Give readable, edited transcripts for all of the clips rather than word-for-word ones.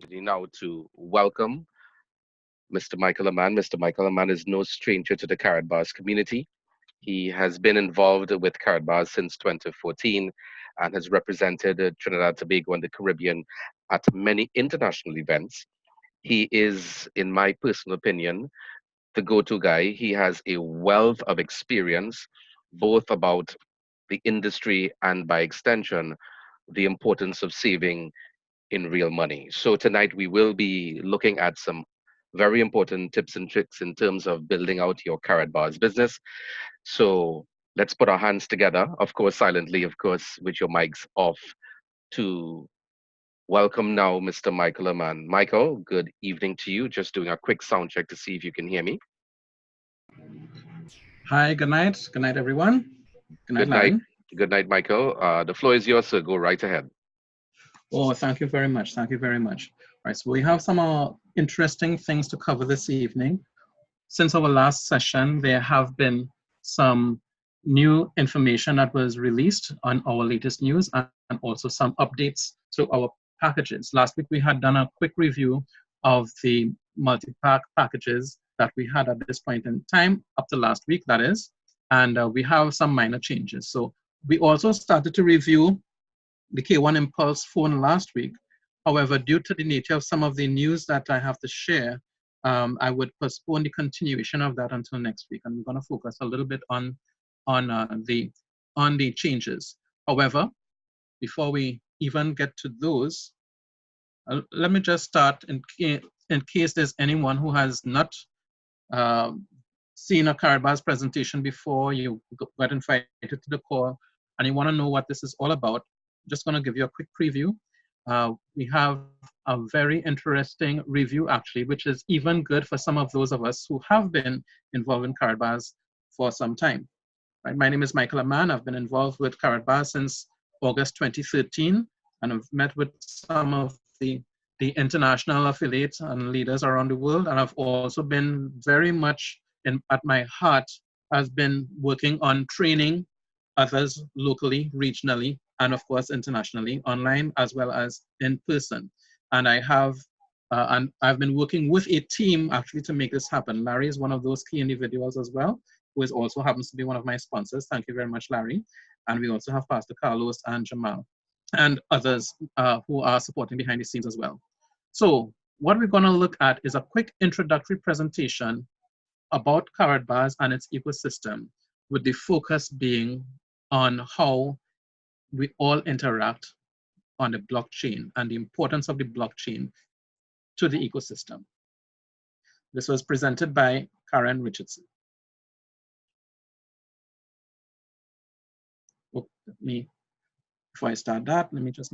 Now to welcome Mr. Michael Amann. Mr. Michael Amann is no stranger to the Karatbars community. He has been involved with Karatbars since 2014 and has represented Trinidad, Tobago, and the Caribbean at many international events. He is, in my personal opinion, the go to guy. He has a wealth of experience, both about the industry and, by extension, the importance of saving in real money. So tonight we will be looking at some very important tips and tricks in terms of building out your Carrot Bars business. So let's put our hands together, of course, silently, of course, with your mics off, to welcome now Mr. Michael Amann. Michael, good evening to you. Just doing a quick sound check to see if you can hear me. Hi, good night. Good night, everyone. Good night, Good night. Larry. Good night, Michael. The floor is yours, so go right ahead. Oh, thank you very much. Thank you very much. All right, so we have some interesting things to cover this evening. Since our last session, there have been some new information that was released on our latest news and also some updates to our packages. Last week, we had done a quick review of the multi-pack packages that we had at this point in time, up to last week, that is, and we have some minor changes. So we also started to review the K1 Impulse phone last week. However, due to the nature of some of the news that I have to share, I would postpone the continuation of that until next week, and we're going to focus a little bit on the changes. However, before we even get to those, let me just start in case there's anyone who has not seen a Karatbars presentation before, you got invited to the call, and you want to know what this is all about. I'm just going to give you a quick preview. We have a very interesting review, actually, which is even good for some of those of us who have been involved in Karatbars for some time. Right? My name is Michael Amann. I've been involved with Karatbars since August 2013, and I've met with some of the international affiliates and leaders around the world, and I've also been very much at my heart has been working on training others locally, regionally, and of course internationally, online as well as in person. And I've been working with a team actually to make this happen. Larry is one of those key individuals as well, who is also happens to be one of my sponsors. Thank you very much, Larry. And we also have Pastor Carlos and Jamal and others who are supporting behind the scenes as well. So what we're going to look at is a quick introductory presentation about Karatbars and its ecosystem, with the focus being on how we all interact on the blockchain and the importance of the blockchain to the ecosystem. This was presented by Karen Richardson. Oh, before I start that, let me just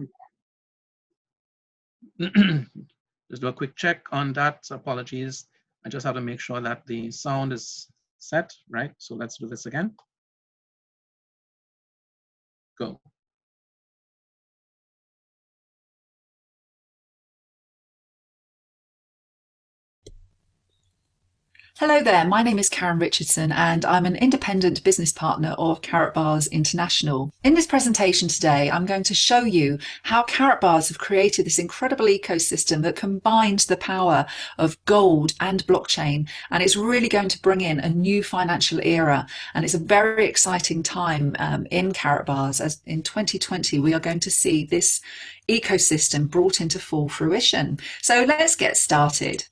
just do a quick check on that. Apologies. I just have to make sure that the sound is set, right? So let's do this again. Go. Hello there, my name is Karen Richardson and I'm an independent business partner of Karatbars International. In this presentation today, I'm going to show you how Karatbars have created this incredible ecosystem that combines the power of gold and blockchain, and it's really going to bring in a new financial era, and it's a very exciting time in Karatbars, as in 2020 we are going to see this ecosystem brought into full fruition. So let's get started.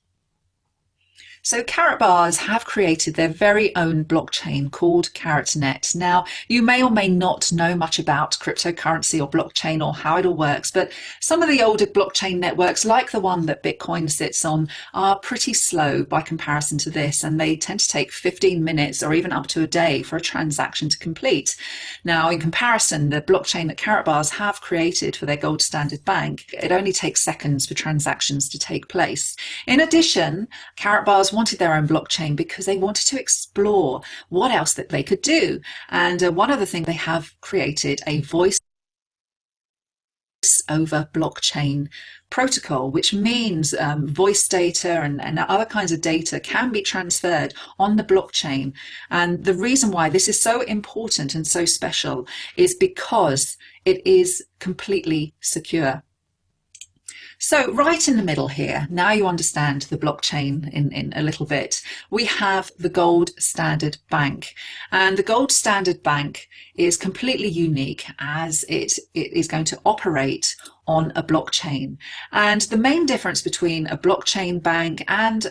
So Karatbars have created their very own blockchain called KaratNet. Now, you may or may not know much about cryptocurrency or blockchain or how it all works, but some of the older blockchain networks, like the one that Bitcoin sits on, are pretty slow by comparison to this, and they tend to take 15 minutes or even up to a day for a transaction to complete. Now, in comparison, the blockchain that Karatbars have created for their gold standard bank, it only takes seconds for transactions to take place. In addition, Karatbars wanted their own blockchain because they wanted to explore what else that they could do. And one other thing, they have created a voice over blockchain protocol, which means voice data and other kinds of data can be transferred on the blockchain. And the reason why this is so important and so special is because it is completely secure. So right in the middle here, now you understand the blockchain in a little bit, we have the Gold Standard Bank. And the Gold Standard Bank is completely unique as it is going to operate on a blockchain. And the main difference between a blockchain bank and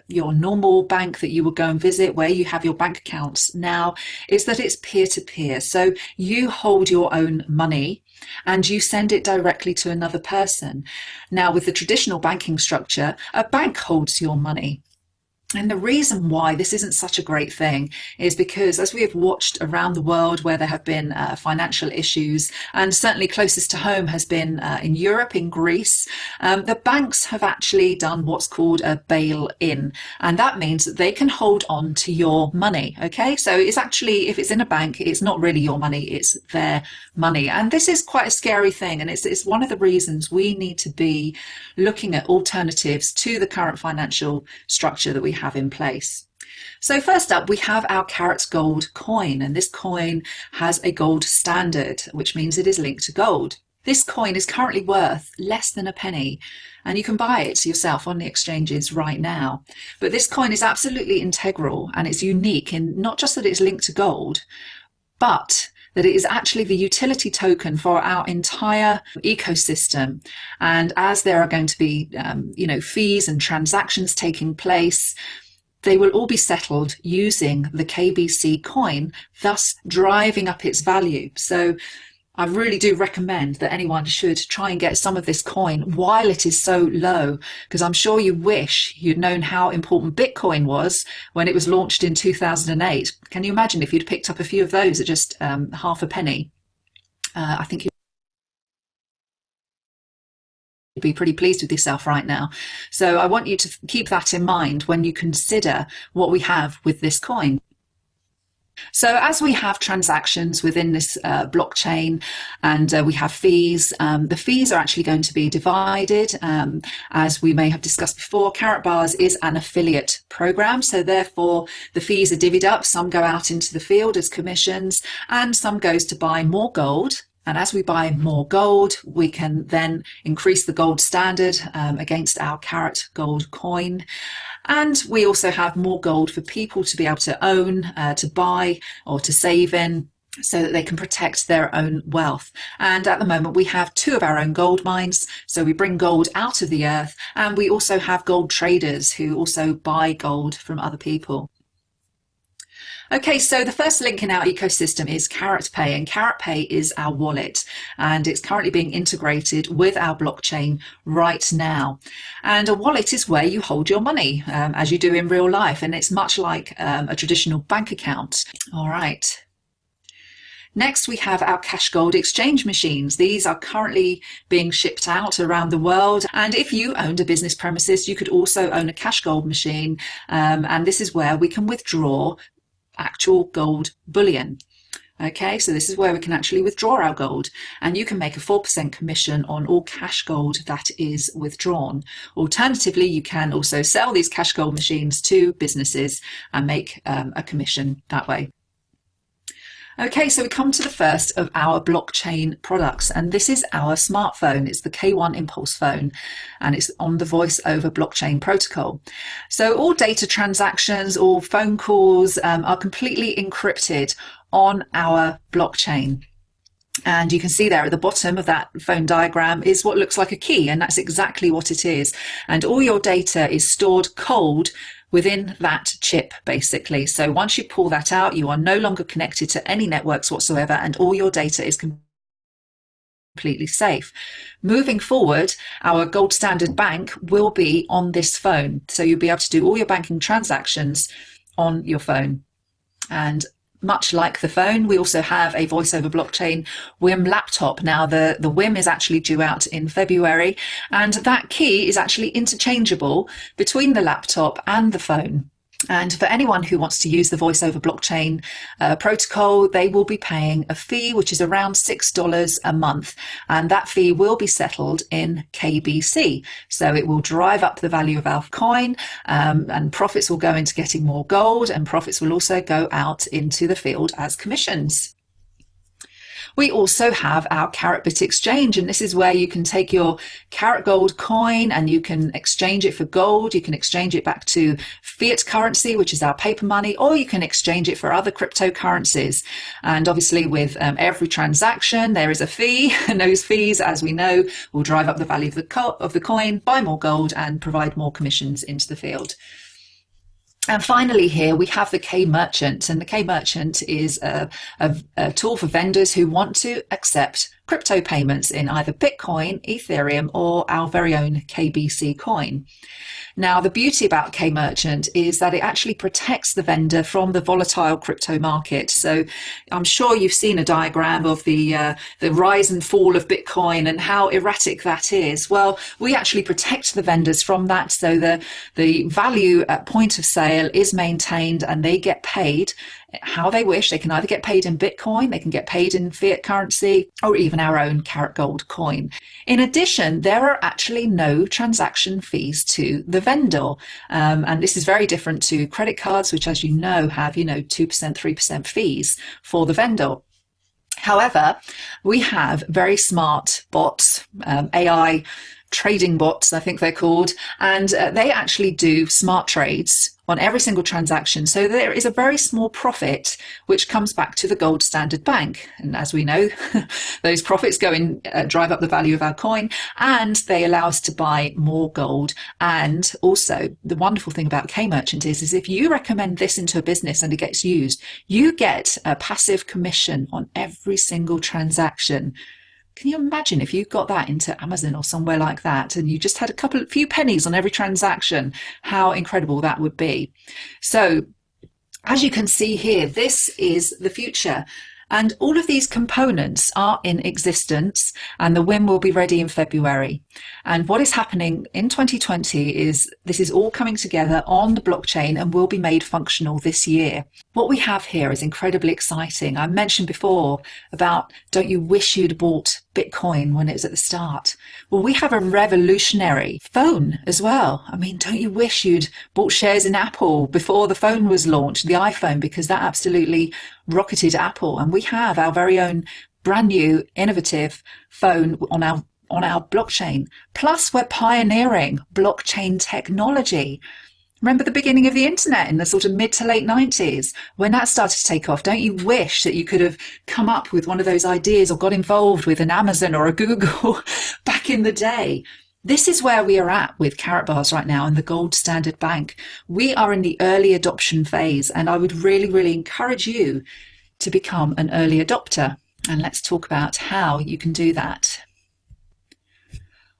your normal bank that you would go and visit where you have your bank accounts now is that it's peer-to-peer. So you hold your own money and you send it directly to another person. Now, with the traditional banking structure, a bank holds your money. And the reason why this isn't such a great thing is because as we have watched around the world where there have been financial issues, and certainly closest to home has been in Europe, in Greece, the banks have actually done what's called a bail-in. And that means that they can hold on to your money. Okay, so it's actually, if it's in a bank, it's not really your money, it's their money. And this is quite a scary thing. And it's one of the reasons we need to be looking at alternatives to the current financial structure that we have in place. So first up, we have our Karat Gold coin, and this coin has a gold standard, which means it is linked to gold. This coin is currently worth less than a penny, and you can buy it yourself on the exchanges right now. But this coin is absolutely integral, and it's unique in not just that it's linked to gold, but that it is actually the utility token for our entire ecosystem. And as there are going to be, fees and transactions taking place, they will all be settled using the KBC coin, thus driving up its value. So I really do recommend that anyone should try and get some of this coin while it is so low, because I'm sure you wish you'd known how important Bitcoin was when it was launched in 2008. Can you imagine if you'd picked up a few of those at just half a penny? I think you'd be pretty pleased with yourself right now. So I want you to keep that in mind when you consider what we have with this coin. So as we have transactions within this blockchain and we have fees, the fees are actually going to be divided. As we may have discussed before, Karatbars is an affiliate program, so therefore the fees are divvied up. Some go out into the field as commissions and some goes to buy more gold. And as we buy more gold, we can then increase the gold standard against our Karat Gold coin. And we also have more gold for people to be able to own, to buy or to save in, so that they can protect their own wealth. And at the moment, we have 2 of our own gold mines. So we bring gold out of the earth, and we also have gold traders who also buy gold from other people. Okay, so the first link in our ecosystem is Karatpay, and Karatpay is our wallet, and it's currently being integrated with our blockchain right now. And a wallet is where you hold your money, as you do in real life, and it's much like a traditional bank account. All right. Next, we have our Cash Gold exchange machines. These are currently being shipped out around the world. And if you owned a business premises, you could also own a Cash Gold machine. And this is where we can withdraw actual gold bullion. Okay, so this is where we can actually withdraw our gold, and you can make a 4% commission on all cash gold that is withdrawn. Alternatively, you can also sell these cash gold machines to businesses and make a commission that way. Okay, so we come to the first of our blockchain products, and this is our smartphone. It's the K1 Impulse phone, and it's on the voice over blockchain protocol. So all data transactions, all phone calls are completely encrypted on our blockchain. And you can see there at the bottom of that phone diagram is what looks like a key, and that's exactly what it is. And all your data is stored cold within that chip, basically. So once you pull that out, you are no longer connected to any networks whatsoever, and all your data is completely safe. Moving forward, our gold standard bank will be on this phone. So you'll be able to do all your banking transactions on your phone. And much like the phone, we also have a voice over blockchain WIM laptop. Now, the WIM is actually due out in February, and that key is actually interchangeable between the laptop and the phone. And for anyone who wants to use the voice over blockchain protocol, they will be paying a fee, which is around $6 a month. And that fee will be settled in KBC. So it will drive up the value of our coin, and profits will go into getting more gold, and profits will also go out into the field as commissions. We also have our Karatbit exchange, and this is where you can take your Karat gold coin and you can exchange it for gold. You can exchange it back to fiat currency, which is our paper money, or you can exchange it for other cryptocurrencies. And obviously with every transaction, there is a fee, and those fees, as we know, will drive up the value of the coin, buy more gold, and provide more commissions into the field. And finally here we have the K-Merchant, and the K-Merchant is a tool for vendors who want to accept crypto payments in either Bitcoin, Ethereum, or our very own KBC coin. Now, the beauty about K-Merchant is that it actually protects the vendor from the volatile crypto market. So I'm sure you've seen a diagram of the rise and fall of Bitcoin and how erratic that is. Well, we actually protect the vendors from that, so the value at point of sale is maintained and they get paid how they wish. They can either get paid in Bitcoin, they can get paid in fiat currency, or even our own Karat gold coin. In addition, there are actually no transaction fees to the vendor. And this is very different to credit cards, which, as you know, have, 2%, 3% fees for the vendor. However, we have very smart bots, AI trading bots, I think they're called, and they actually do smart trades on every single transaction. So there is a very small profit which comes back to the gold standard bank. And as we know, those profits go in, drive up the value of our coin, and they allow us to buy more gold. And also the wonderful thing about K-Merchant is if you recommend this into a business and it gets used, you get a passive commission on every single transaction. Can you imagine if you got that into Amazon or somewhere like that and you just had a few pennies on every transaction, how incredible that would be. So as you can see here, this is the future. And all of these components are in existence, and the WIM will be ready in February. And what is happening in 2020 is this is all coming together on the blockchain and will be made functional this year. What we have here is incredibly exciting. I mentioned before about, don't you wish you'd bought Bitcoin when it was at the start? Well, we have a revolutionary phone as well. I mean, don't you wish you'd bought shares in Apple before the phone was launched, the iPhone, because that absolutely rocketed Apple. And we have our very own brand new innovative phone on our blockchain. Plus, we're pioneering blockchain technology. Remember the beginning of the internet in the sort of mid to late 90s, when that started to take off? Don't you wish that you could have come up with one of those ideas or got involved with an Amazon or a Google back in the day? This is where we are at with Karatbars right now in the gold standard bank. We are in the early adoption phase, and I would really, really encourage you to become an early adopter. And let's talk about how you can do that.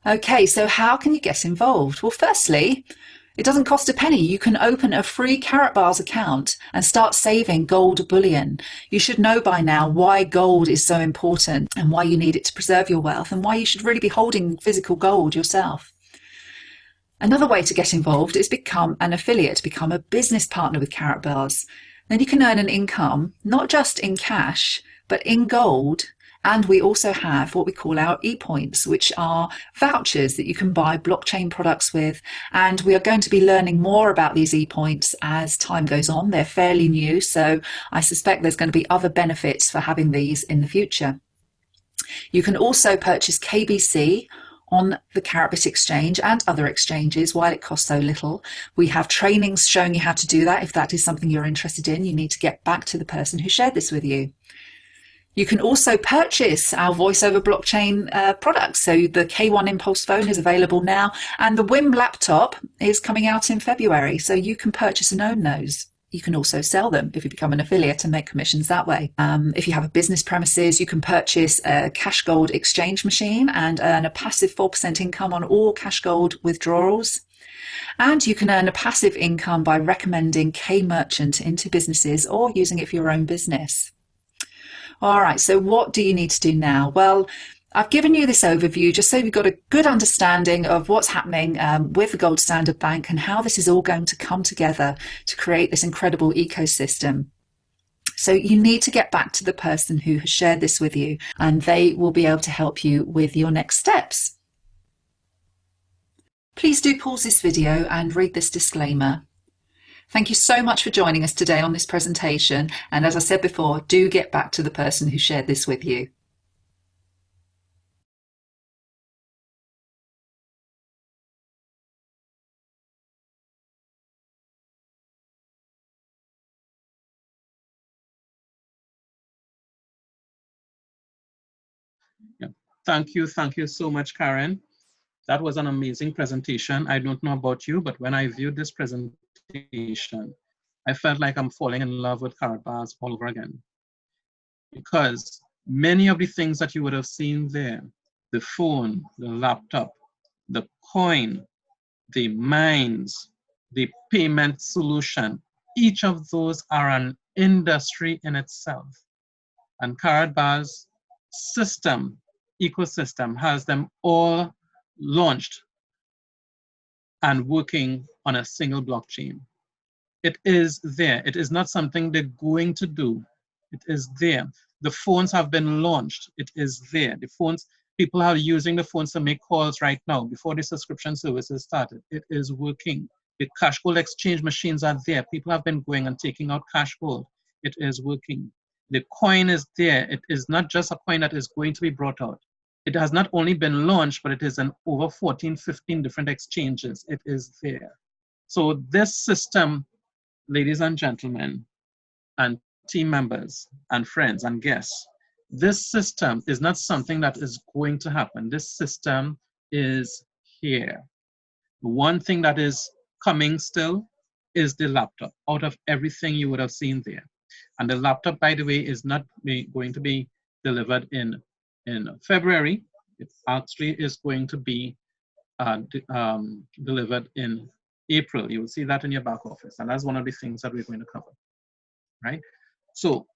Okay, so how can you get involved? Well, firstly, it doesn't cost a penny. You can open a free Karatbars account and start saving gold bullion. You should know by now why gold is so important and why you need it to preserve your wealth and why you should really be holding physical gold yourself. Another way to get involved is become an affiliate, become a business partner with Karatbars. Then you can earn an income, not just in cash, but in gold. And we also have what we call our e-points, which are vouchers that you can buy blockchain products with. And we are going to be learning more about these e-points as time goes on. They're fairly new, so I suspect there's going to be other benefits for having these in the future. You can also purchase KBC on the Karatbit exchange and other exchanges while it costs so little. We have trainings showing you how to do that. If that is something you're interested in, you need to get back to the person who shared this with you. You can also purchase our voice over blockchain products. So the K1 Impulse phone is available now, and the WIM laptop is coming out in February. So you can purchase and own those. You can also sell them if you become an affiliate and make commissions that way. If you have a business premises, you can purchase a cash gold exchange machine and earn a passive 4% income on all cash gold withdrawals. And you can earn a passive income by recommending K-Merchant into businesses or using it for your own business. All right, so what do you need to do now? Well, I've given you this overview just so you've got a good understanding of what's happening with the Gold Standard Bank and how this is all going to come together to create this incredible ecosystem. So you need to get back to the person who has shared this with you, and they will be able to help you with your next steps. Please do pause this video and read this disclaimer. Thank you so much for joining us today on this presentation. And as I said before, do get back to the person who shared this with you. Yeah. Thank you so much, Karen. That was an amazing presentation. I don't know about you, but when I viewed this presentation, I felt like I'm falling in love with Karatbars all over again. Because many of the things that you would have seen there, the phone, the laptop, the coin, the mines, the payment solution, each of those are an industry in itself. And Karatbars system, ecosystem has them all launched and working on a single blockchain. It is there. It is not something they're going to do. It is there. The phones have been launched. It is there. The phones, people are using the phones to make calls right now before the subscription services started. It is working. The cash gold exchange machines are there. People have been going and taking out cash gold. It is working. The coin is there. It is not just a coin that is going to be brought out. It has not only been launched, but it is in over 14, 15 different exchanges. It is there. So this system, ladies and gentlemen, and team members, and friends and guests, this system is not something that is going to happen. This system is here. The one thing that is coming still is the laptop out of everything you would have seen there. And the laptop, by the way, is not going to be delivered in February. It actually is going to be delivered in April. You will see that in your back office. And that's one of the things that we're going to cover, right? So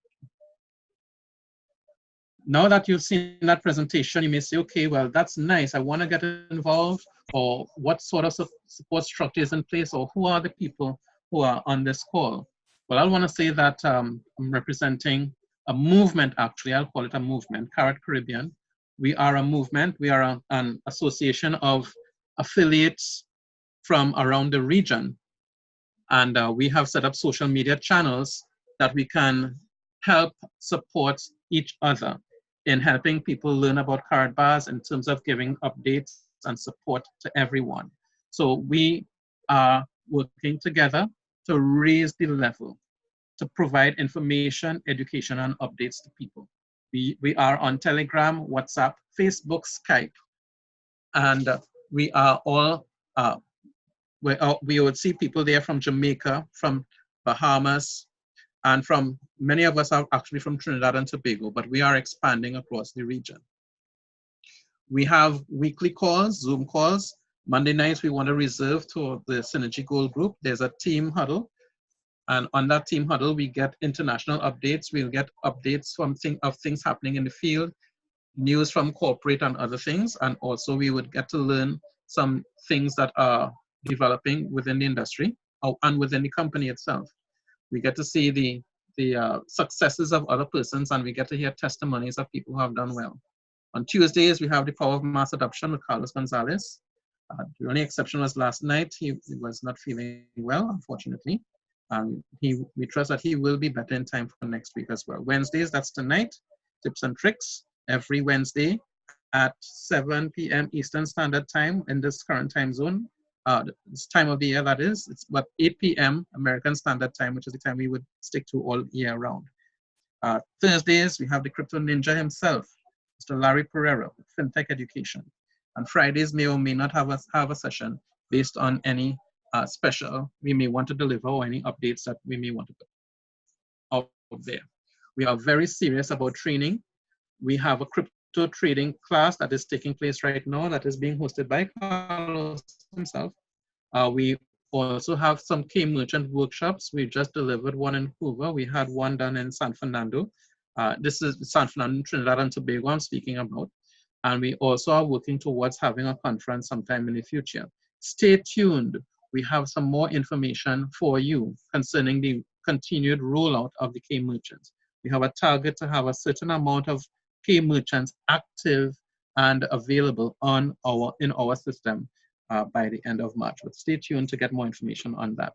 now that you've seen that presentation, you may say, okay, well, that's nice. I want to get involved, or what sort of support structure is in place, or who are the people who are on this call? Well, I want to say that I'm representing a movement, actually. I'll call it a movement, Karat Caribbean. We are a movement. We are an association of affiliates from around the region. And we have set up social media channels that we can help support each other in helping people learn about Karatbars in terms of giving updates and support to everyone. So we are working together to raise the level, to provide information, education, and updates to people. We are on Telegram, WhatsApp, Facebook, Skype, and we are all we would see people there from Jamaica, from Bahamas, and from many of us are actually from Trinidad and Tobago, but we are expanding across the region. We have weekly calls, Zoom calls. Monday nights we want to reserve to the Synergy Goal group. There's a team huddle, and on that team huddle we get international updates. We'll get updates from things happening in the field, news from corporate and other things, and also we would get to learn some things that are developing within the industry and within the company itself. We get to see the successes of other persons, and we get to hear testimonies of people who have done well. On Tuesdays, we have the Power of Mass Adoption with Carlos Gonzalez. The only exception was last night. He was not feeling well, unfortunately. We trust that he will be better in time for next week as well. Wednesdays, that's tonight, tips and tricks, every Wednesday at 7 p.m. Eastern Standard Time in this current time zone. This time of the year, that is, it's about 8 p.m. American Standard Time, which is the time we would stick to all year round. Thursdays, we have the Crypto Ninja himself, Mr. Larry Pereira, with FinTech Education. And Fridays may or may not have a session based on any special we may want to deliver or any updates that we may want to put out there. We are very serious about training. We have a crypto trading class that is taking place right now that is being hosted by Carlos himself. We also have some K merchant workshops. We just delivered one in Hoover. We had one done in San Fernando. This is San Fernando, Trinidad and Tobago I'm speaking about. And we also are working towards having a conference sometime in the future. Stay tuned. We have some more information for you concerning the continued rollout of the K merchants. We have a target to have a certain amount of K merchants active and available in our system by the end of March. But stay tuned to get more information on that.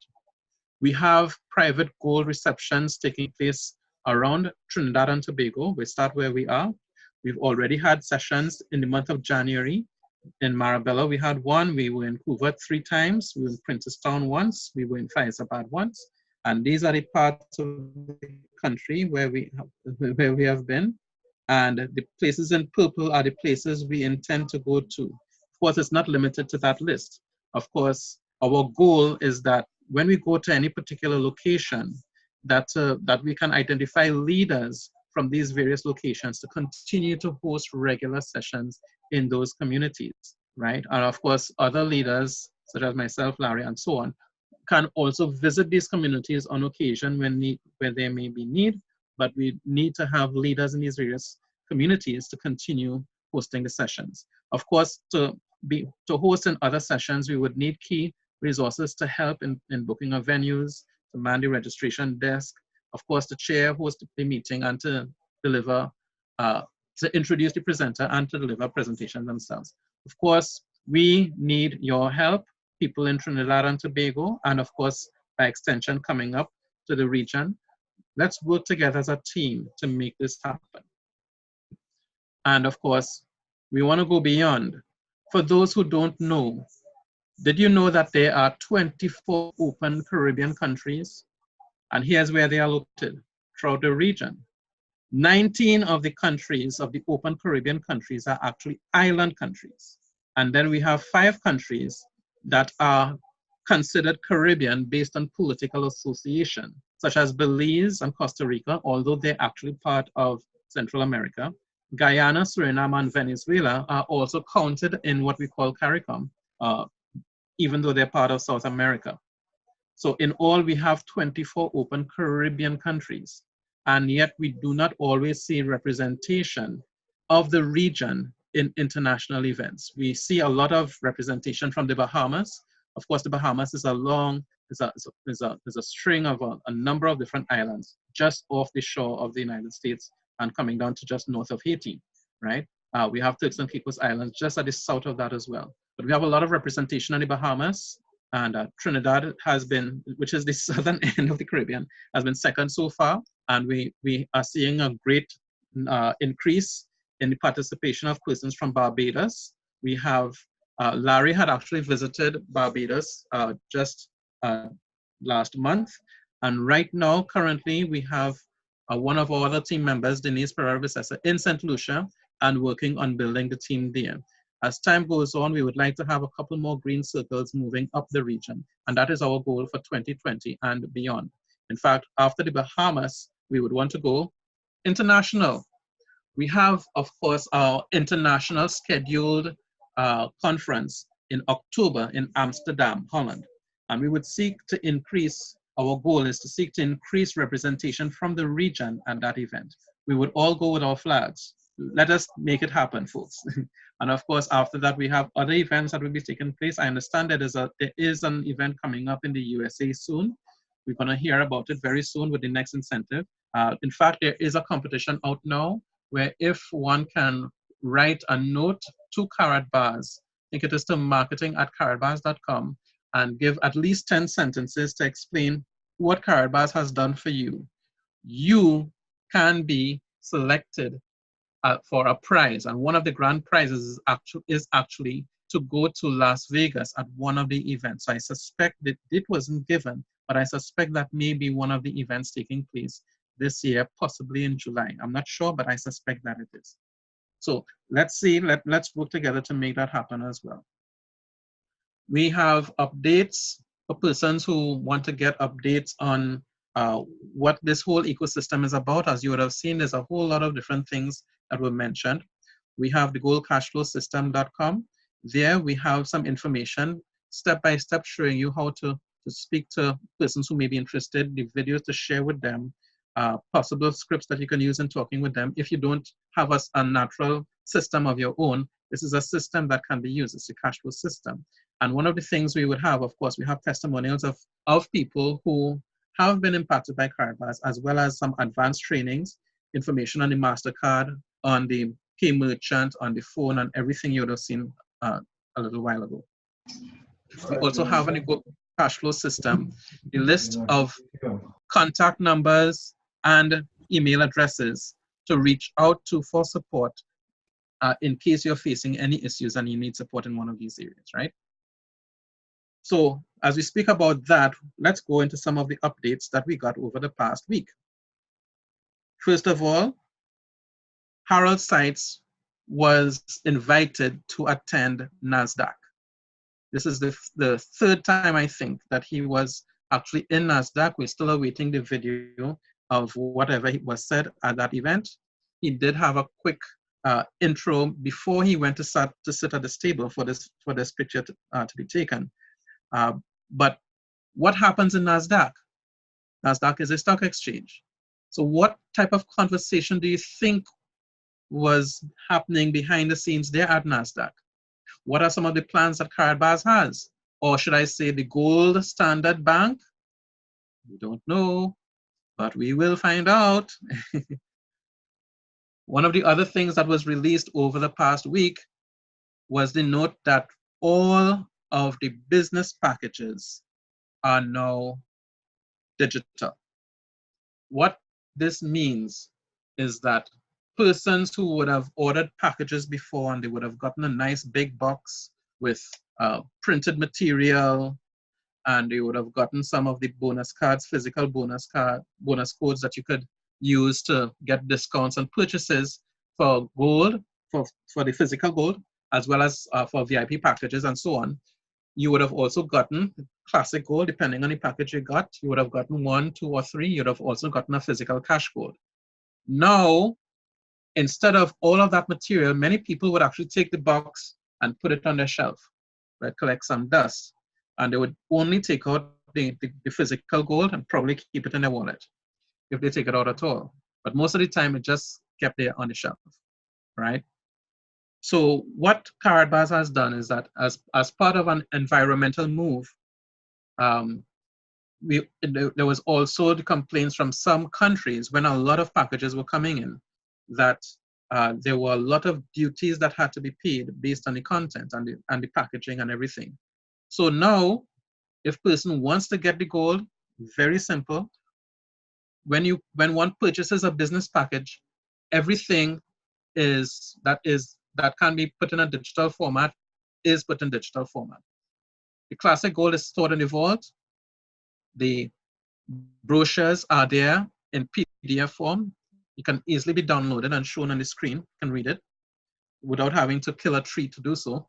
We have private gold receptions taking place around Trinidad and Tobago. We start where we are. We've already had sessions in the month of January. In Marabella, we had one. We were in Hoover 3 times. We were in Princestown once. We were in Faizabad once. And these are the parts of the country where we have been. And the places in purple are the places we intend to go to. Of course, it's not limited to that list. Of course, our goal is that when we go to any particular location, that we can identify leaders from these various locations to continue to host regular sessions in those communities, right? And of course, other leaders, such as myself, Larry, and so on, can also visit these communities on occasion where there may be need, but we need to have leaders in these various communities to continue hosting the sessions. Of course, to host in other sessions, we would need key resources to help in booking of venues, to man the registration desk, of course, to chair, host the meeting, and to deliver, to introduce the presenter and to deliver presentations themselves. Of course, we need your help, people in Trinidad and Tobago, and of course, by extension, coming up to the region. Let's work together as a team to make this happen. And of course, we want to go beyond. For those who don't know, did you know that there are 24 open Caribbean countries? And here's where they are located throughout the region. 19 of the countries, of the open Caribbean countries, are actually island countries. And then we have 5 countries that are considered Caribbean based on political association, such as Belize and Costa Rica, although they're actually part of Central America. Guyana, Suriname, and Venezuela are also counted in what we call CARICOM, even though they're part of South America. So in all, we have 24 open Caribbean countries, and yet we do not always see representation of the region in international events. We see a lot of representation from the Bahamas. Of course, the Bahamas is a string of a number of different islands just off the shore of the United States and coming down to just north of Haiti, right? We have Turks and Caicos Islands just at the south of that as well. But we have a lot of representation in the Bahamas, and Trinidad has been, which is the southern end of the Caribbean, has been second so far. And we are seeing a great increase in the participation of persons from Barbados. We have, Larry had actually visited Barbados just last month. And right now, currently, we have one of our other team members, Denise Pereira-Vicessa, in St. Lucia and working on building the team there. As time goes on, we would like to have a couple more green circles moving up the region. And that is our goal for 2020 and beyond. In fact, after the Bahamas, we would want to go international. We have, of course, our international scheduled conference in October in Amsterdam, Holland. And we would seek to increase, our goal is to seek to increase representation from the region at that event. We would all go with our flags. Let us make it happen, folks. And of course, after that, we have other events that will be taking place. I understand that there is an event coming up in the USA soon. We're going to hear about it very soon with the next incentive. In fact, there is a competition out now where if one can write a note to Karatbars, I think it is to marketing@karatbars.com, and give at least 10 sentences to explain what Karatbars has done for you, you can be selected for a prize. And one of the grand prizes is actually to go to Las Vegas at one of the events. So I suspect that it wasn't given, but I suspect that may be one of the events taking place this year, possibly in July. I'm not sure, but I suspect that it is. So let's see, let's work together to make that happen as well. We have updates for persons who want to get updates on what this whole ecosystem is about. As you would have seen, there's a whole lot of different things that were mentioned. We have the goalcashflowsystem.com. There we have some information step by step showing you how to speak to persons who may be interested, the videos to share with them, possible scripts that you can use in talking with them. If you don't have a natural system of your own, this is a system that can be used. It's a cash flow system. And one of the things we would have, of course, we have testimonials of people who have been impacted by Karatbars, as well as some advanced trainings, information on the MasterCard, on the Pay Merchant, on the phone, and everything you would have seen a little while ago. We also have an cash flow system, the list of contact numbers and email addresses to reach out to for support in case you're facing any issues and you need support in one of these areas, right? So as we speak about that, let's go into some of the updates that we got over the past week. First of all, Harold Seitz was invited to attend NASDAQ. This is the third time, I think, that he was actually in NASDAQ. We're still awaiting the video of whatever was said at that event. He did have a quick intro before he went to sit at this table for this picture to be taken. But what happens in NASDAQ? NASDAQ is a stock exchange. So what type of conversation do you think was happening behind the scenes there at NASDAQ? What are some of the plans that Karatbars has? Or should I say the Gold Standard Bank? We don't know, but we will find out. One of the other things that was released over the past week was the note that all of the business packages are now digital. What this means is that persons who would have ordered packages before and they would have gotten a nice big box with printed material, and they would have gotten some of the bonus cards, physical bonus codes that you could use to get discounts on purchases for gold, for the physical gold, as well as for VIP packages and so on. You would have also gotten classic gold, depending on the package you got. You would have gotten 1, 2, or 3. You'd have also gotten a physical cash gold. Now, instead of all of that material, many people would actually take the box and put it on their shelf, right? Collect some dust. And they would only take out the physical gold and probably keep it in their wallet, if they take it out at all. But most of the time, it just kept there on the shelf, right? So what Karatbars has done is that as part of an environmental move, there was also the complaints from some countries when a lot of packages were coming in that there were a lot of duties that had to be paid based on the content and the packaging and everything. So now, if person wants to get the gold, very simple. When one purchases a business package, everything that can be put in a digital format is put in digital format. The classic gold is stored in the vault. The brochures are there in PDF form. It can easily be downloaded and shown on the screen. You can read it without having to kill a tree to do so.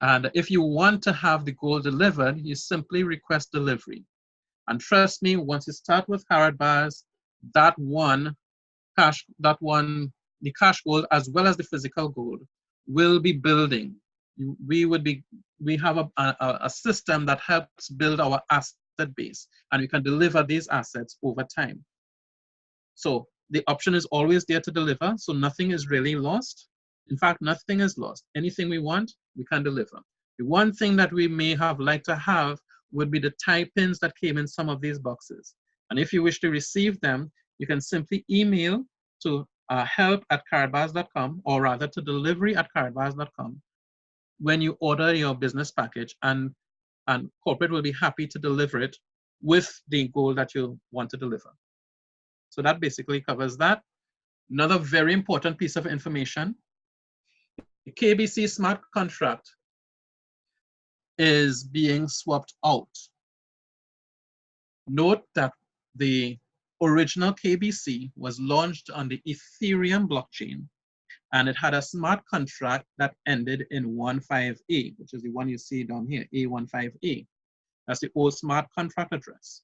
And if you want to have the gold delivered, you simply request delivery. And trust me, once you start with Karatbars, the cash gold as well as the physical gold will be building. We have a system that helps build our asset base, and we can deliver these assets over time. So the option is always there to deliver, so nothing is really lost. In fact, nothing is lost. Anything we want, we can deliver. The one thing that we may have liked to have would be the tie-pins that came in some of these boxes. And if you wish to receive them, you can simply email to help@karatbars.com, or rather to delivery@karatbars.com when you order your business package, and corporate will be happy to deliver it with the goal that you want to deliver. So that basically covers that. Another very important piece of information, the KBC smart contract is being swapped out. Note that the original KBC was launched on the Ethereum blockchain, and it had a smart contract that ended in 15A, which is the one you see down here, A15A. That's the old smart contract address.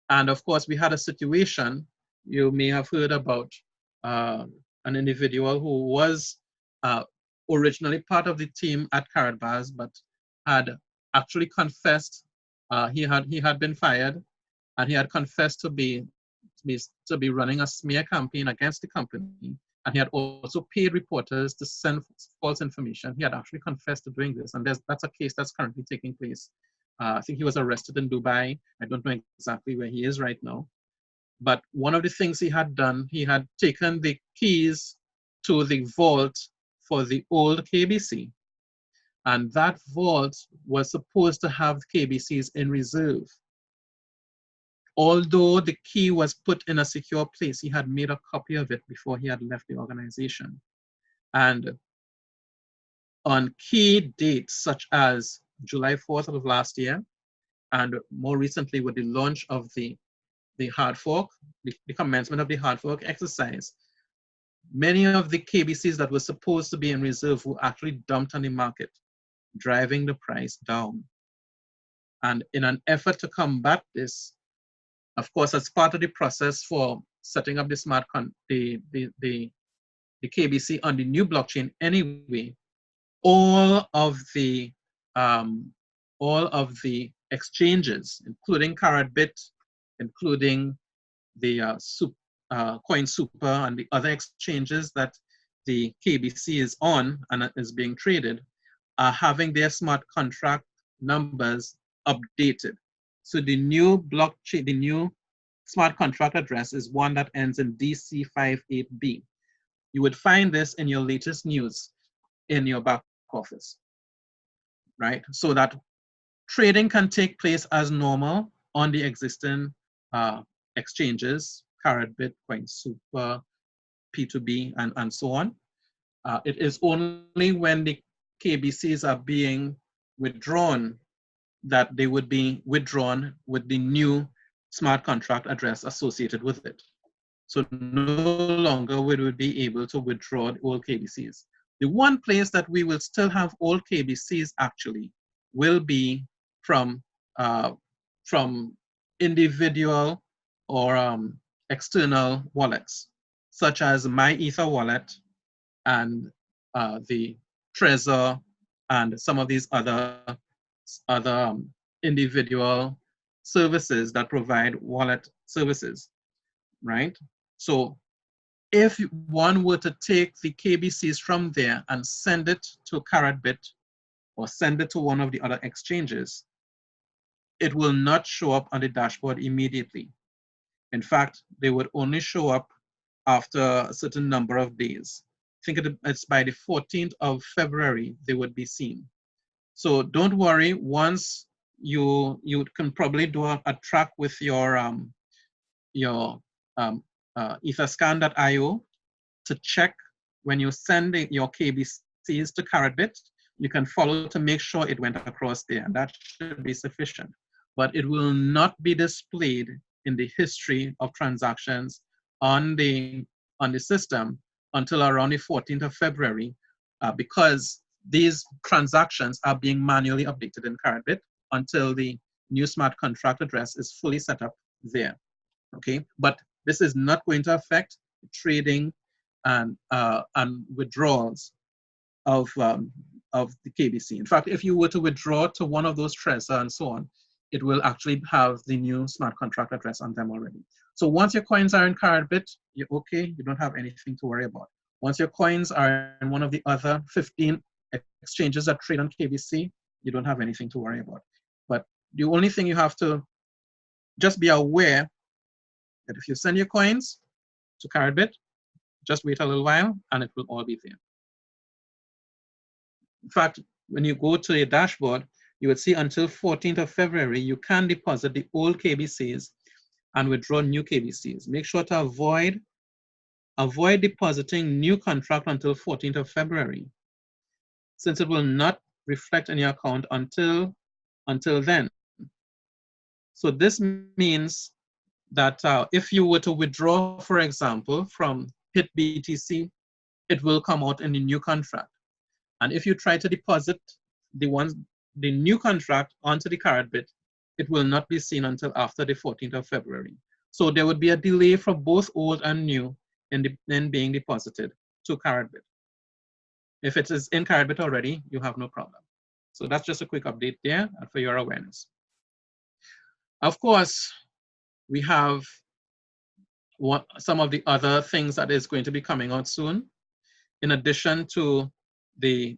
And of course, we had a situation, you may have heard about an individual who was originally part of the team at Karatbars, but had actually confessed he had been fired, and he had confessed to be running a smear campaign against the company, and he had also paid reporters to send false information. He had actually confessed to doing this, and that's a case that's currently taking place. I think he was arrested in Dubai. I don't know exactly where he is right now. But one of the things he had done, he had taken the keys to the vault for the old KBC. And that vault was supposed to have KBCs in reserve. Although the key was put in a secure place, he had made a copy of it before he had left the organization. And on key dates such as July 4th of last year, and more recently with the launch of the hard fork, the commencement of the hard fork exercise, Many of the KBCs that were supposed to be in reserve were actually dumped on the market, driving the price down. And in an effort to combat this, of course, as part of the process for setting up the the KBC on the new blockchain anyway, all of the exchanges, including Karatbit, including the Coin Super and the other exchanges that the KBC is on and is being traded, are having their smart contract numbers updated. So the new blockchain, the new smart contract address is one that ends in DC58B. You would find this in your latest news in your back office, right? So that trading can take place as normal on the existing exchanges, Karatbit, Coin Super, P2B, and so on. It is only when the KBCs are being withdrawn that they would be withdrawn with the new smart contract address associated with it. So no longer would we be able to withdraw the old KBCs. The one place that we will still have old KBCs actually will be from individual or external wallets, such as My Ether wallet and the Trezor and some of these other individual services that provide wallet services, right? So if one were to take the KBCs from there and send it to Karatbit or send it to one of the other exchanges, it will not show up on the dashboard immediately. In fact, they would only show up after a certain number of days. I think it's by the 14th of February they would be seen. So don't worry, once you can probably do a track with your etherscan.io to check when you send your KBCs to Karatbit. You can follow to make sure it went across there, and that should be sufficient. But it will not be displayed in the history of transactions on the system until around the 14th of February, because these transactions are being manually updated in Karatbit until the new smart contract address is fully set up there. Okay, but this is not going to affect trading and withdrawals of the KBC. In fact, if you were to withdraw to one of those Trezor and so on, it will actually have the new smart contract address on them already. So once your coins are in Karatbit, you're okay, you don't have anything to worry about. Once your coins are in one of the other 15 exchanges that trade on KBC, you don't have anything to worry about. But the only thing you have to just be aware that if you send your coins to Karatbit, just wait a little while and it will all be there. In fact, when you go to your dashboard, you would see until 14th of February, you can deposit the old KBCs and withdraw new KBCs. Make sure to avoid depositing new contract until 14th of February, since it will not reflect in your account until then. So this means that if you were to withdraw, for example, from HIT BTC, it will come out in the new contract. And if you try to deposit the new contract onto the Karatbit, it will not be seen until after the 14th of February. So there would be a delay for both old and new in being deposited to Karatbit. If it is in Karatbit already, you have no problem. So that's just a quick update there for your awareness. Of course, we have some of the other things that is going to be coming out soon. In addition to the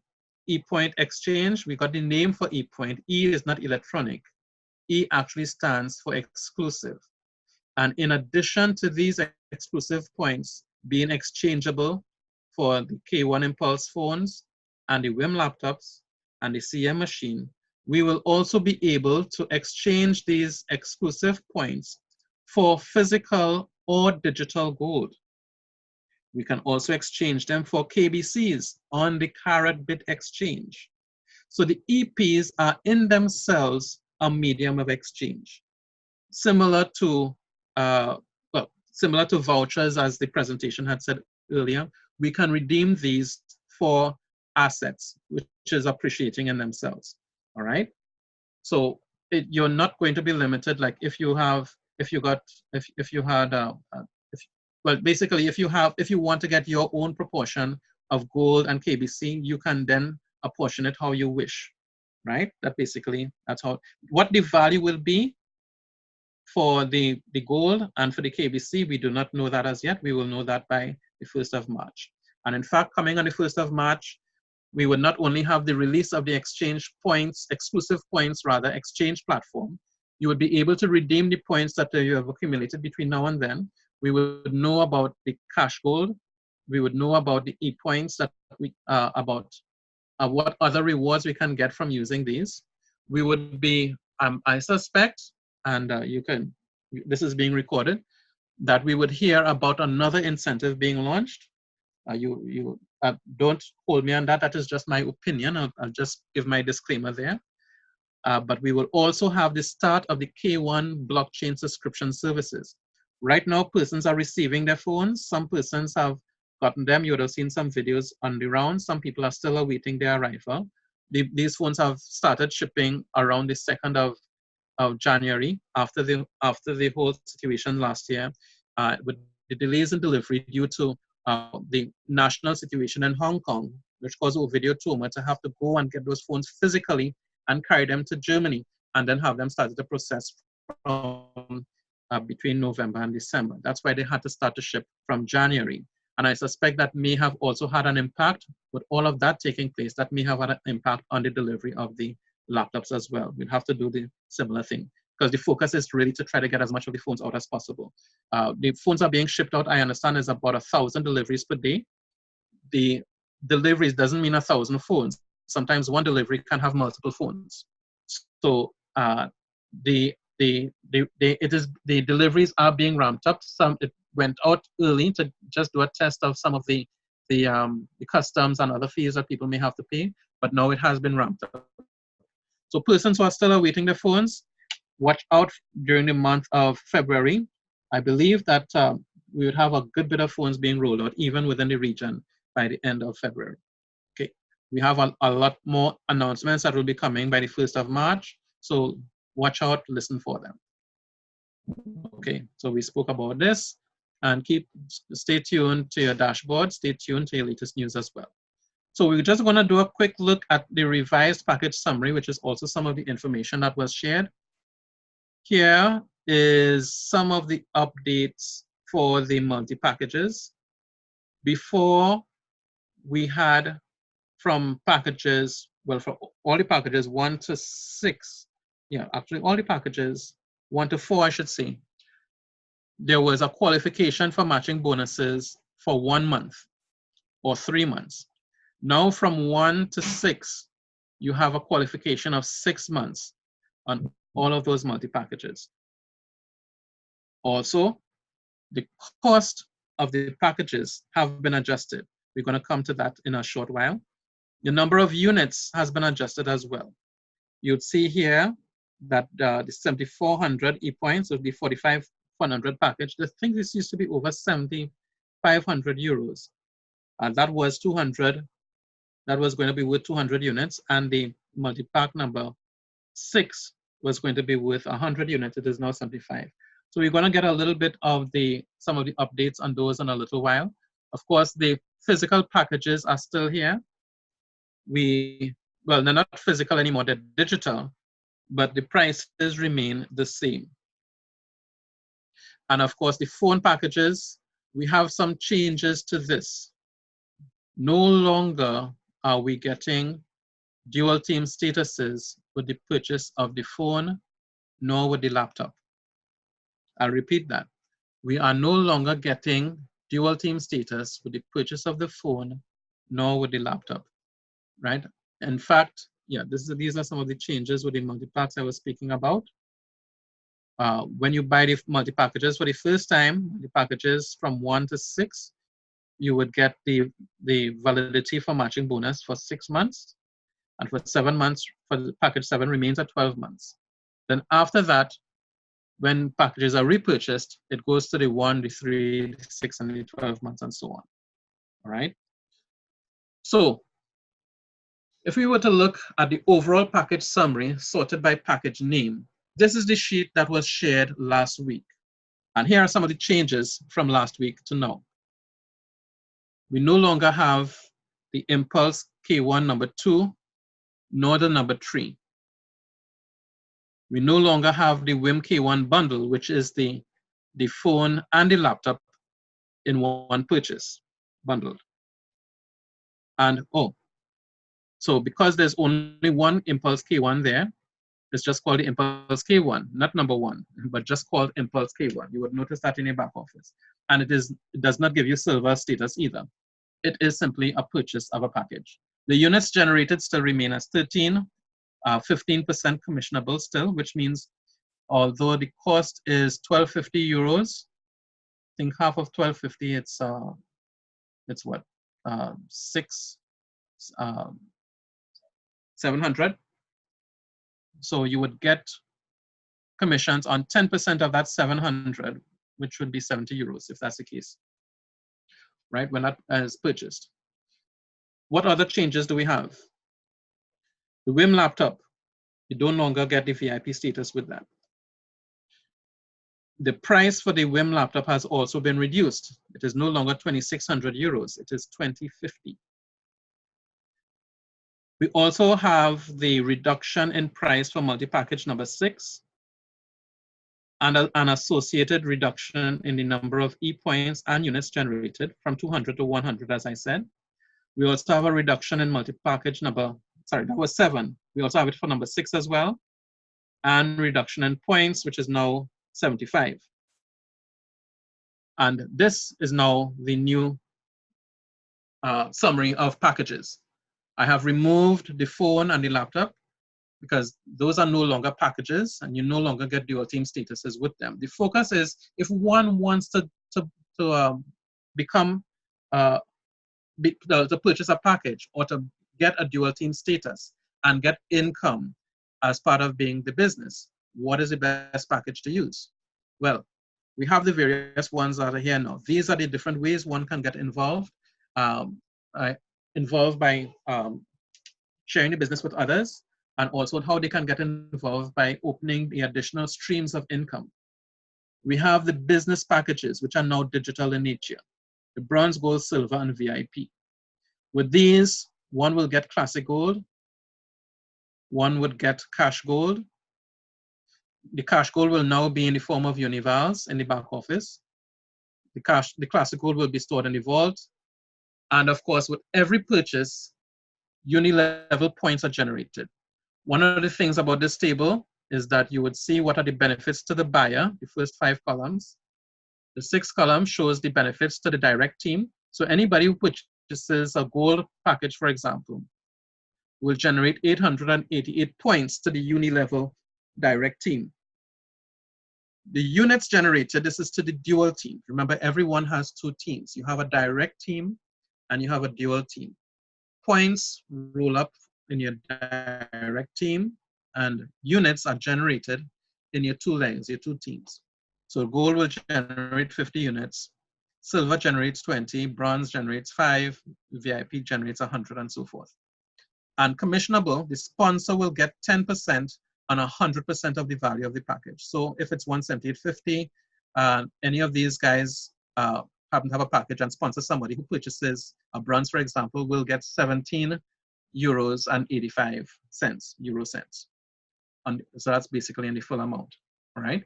ePoint exchange, we got the name for ePoint. E is not electronic. E actually stands for exclusive. And in addition to these exclusive points being exchangeable for the K1 Impulse phones and the WIM laptops and the CM machine, we will also be able to exchange these exclusive points for physical or digital gold. We can also exchange them for KBCs on the Karatbit exchange. So the EPs are in themselves a medium of exchange, similar to vouchers, as the presentation had said earlier, we can redeem these for assets, which is appreciating in themselves. All right. So you're not going to be limited. Like if you had, well, basically, if you want to get your own proportion of gold and KBC, you can then apportion it how you wish, right? That's how, what the value will be for the gold and for the KBC, we do not know that as yet. We will know that by the 1st of March. And in fact, coming on the 1st of March, we would not only have the release of the exchange points, exclusive points rather, exchange platform. You would be able to redeem the points that you have accumulated between now and then. We would know about the cash gold. We would know about the e-points that what other rewards we can get from using these. We would be, I suspect, and this is being recorded, that we would hear about another incentive being launched. You don't hold me on that. That is just my opinion. I'll just give my disclaimer there. But we will also have the start of the K1 blockchain subscription services. Right now, persons are receiving their phones. Some persons have gotten them. You would have seen some videos on the round. Some people are still awaiting their arrival. These phones have started shipping around the 2nd of January after the whole situation last year with the delays in delivery due to the national situation in Hong Kong, which caused Ovidio Toma to have to go and get those phones physically and carry them to Germany and then have them started the process from between November and December. That's why they had to start to ship from January. And I suspect that may have also had an impact with all of that taking place. That may have had an impact on the delivery of the laptops as well. We'd have to do the similar thing because the focus is really to try to get as much of the phones out as possible. The phones are being shipped out, I understand, is about 1,000 deliveries per day. The deliveries doesn't mean 1,000 phones. Sometimes one delivery can have multiple phones. So the deliveries are being ramped up. It went out early to just do a test of some of the customs and other fees that people may have to pay, but now it has been ramped up. So persons who are still awaiting their phones, watch out during the month of February. I believe that we would have a good bit of phones being rolled out even within the region by the end of February. Okay, we have a lot more announcements that will be coming by the 1st of March. So watch out, listen for them. Okay, so we spoke about this, and stay tuned to your dashboard, stay tuned to your latest news as well. So we're just going to do a quick look at the revised package summary, which is also some of the information that was shared. Here is some of the updates for the multi-packages. Before, we had from packages, well, for all the packages 1 to 6, yeah, actually all the packages 1 to 4, I should say, there was a qualification for matching bonuses for 1 month or 3 months. Now from 1 to 6, you have a qualification of 6 months on all of those multi-packages. Also, the cost of the packages have been adjusted. We're going to come to that in a short while. The number of units has been adjusted as well. You'd see here that the 7,400 e-points of the 4,500 package, I think this used to be over 7,500 euros. That was 200. That was going to be worth 200 units, and the multi-pack number 6 was going to be worth 100 units. It is now 75. So we're going to get a little bit of some of the updates on those in a little while. Of course, the physical packages are still here. Well, they're not physical anymore, they're digital, but the prices remain the same. And of course, the phone packages, we have some changes to this. No longer are we getting dual team statuses with the purchase of the phone, nor with the laptop. I'll repeat that. We are no longer getting dual team status with the purchase of the phone, nor with the laptop, right? In fact, yeah, these are some of the changes with the multi-packs I was speaking about. When you buy the multi-packages for the first time, the packages from 1 to 6, you would get the validity for matching bonus for 6 months. And for 7 months, for the package 7 remains at 12 months. Then after that, when packages are repurchased, it goes to the 1, the 3, the 6, and the 12 months, and so on. All right. So if we were to look at the overall package summary sorted by package name, this is the sheet that was shared last week. And here are some of the changes from last week to now. We no longer have the Impulse K1 number 2, nor the number 3. We no longer have the WIM K1 bundle, which is the phone and the laptop in one purchase bundled. And so because there's only one Impulse K1 there, it's just called the Impulse K1, not number 1, but just called Impulse K1. You would notice that in your back office. And it does not give you silver status either. It is simply a purchase of a package. The units generated still remain as 13, 15% commissionable still, which means although the cost is 1250 euros, I think half of 1250, it's what, 700. So you would get commissions on 10% of that 700, which would be 70 euros if that's the case, right? When that is purchased. What other changes do we have? The WIM laptop, you no longer get the VIP status with that. The price for the WIM laptop has also been reduced. It is no longer 2,600 euros, it is 2,050. We also have the reduction in price for multi-package number 6 and an associated reduction in the number of e-points and units generated from 200 to 100, as I said. We also have a reduction in multi-package number, sorry, that was 7. We also have it for number 6 as well, and reduction in points, which is now 75. And this is now the new summary of packages. I have removed the phone and the laptop because those are no longer packages and you no longer get dual team statuses with them. The focus is if one wants to become, to purchase a package or to get a dual team status and get income as part of being the business, what is the best package to use? Well, we have the various ones that are here now. These are the different ways one can get involved. Involved by sharing the business with others, and also how they can get involved by opening the additional streams of income. We have the business packages, which are now digital in nature, the bronze, gold, silver, and VIP. With these, one will get classic gold, one would get cash gold. The cash gold will now be in the form of univals in the back office. The classic gold will be stored in the vault. And of course, with every purchase, uni-level points are generated. One of the things about this table is that you would see what are the benefits to the buyer, the first 5 columns. The 6th column shows the benefits to the direct team. So anybody who purchases a gold package, for example, will generate 888 points to the uni-level direct team. The units generated, this is to the dual team. Remember, everyone has 2 teams. You have a direct team and you have a dual team. Points roll up in your direct team and units are generated in your 2 legs, your 2 teams. So gold will generate 50 units, silver generates 20, bronze generates 5, VIP generates 100, and so forth. And commissionable, the sponsor will get 10% on 100% of the value of the package. So if it's 178.50, any of these guys happen to have a package and sponsor somebody who purchases a bronze, for example, will get 17 euros and 85 cents, euro cents. So that's basically in the full amount, all right?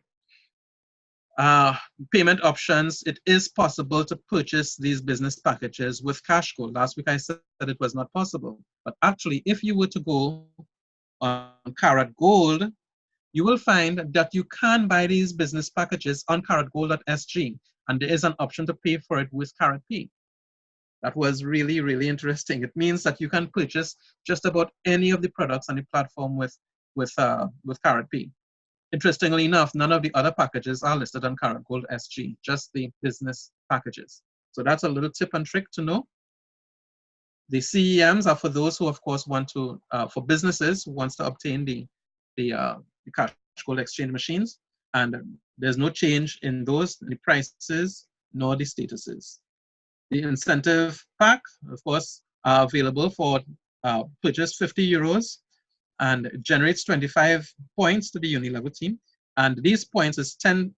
Payment options, it is possible to purchase these business packages with cash gold. Last week I said that it was not possible, but actually if you were to go on Karat Gold, you will find that you can buy these business packages on karatgold.sg, and there is an option to pay for it with Karat Pay. That was really, really interesting. It means that you can purchase just about any of the products on the platform with Karat Pay. Interestingly enough, none of the other packages are listed on Karat Gold SG, just the business packages. So that's a little tip and trick to know. The CEMs are for those who, of course, want to, for businesses who wants to obtain the cash gold exchange machines. And there's no change in those, the prices, nor the statuses. The incentive pack, of course, are available for purchase 50 euros, and it generates 25 points to the uni level team. And these points is 10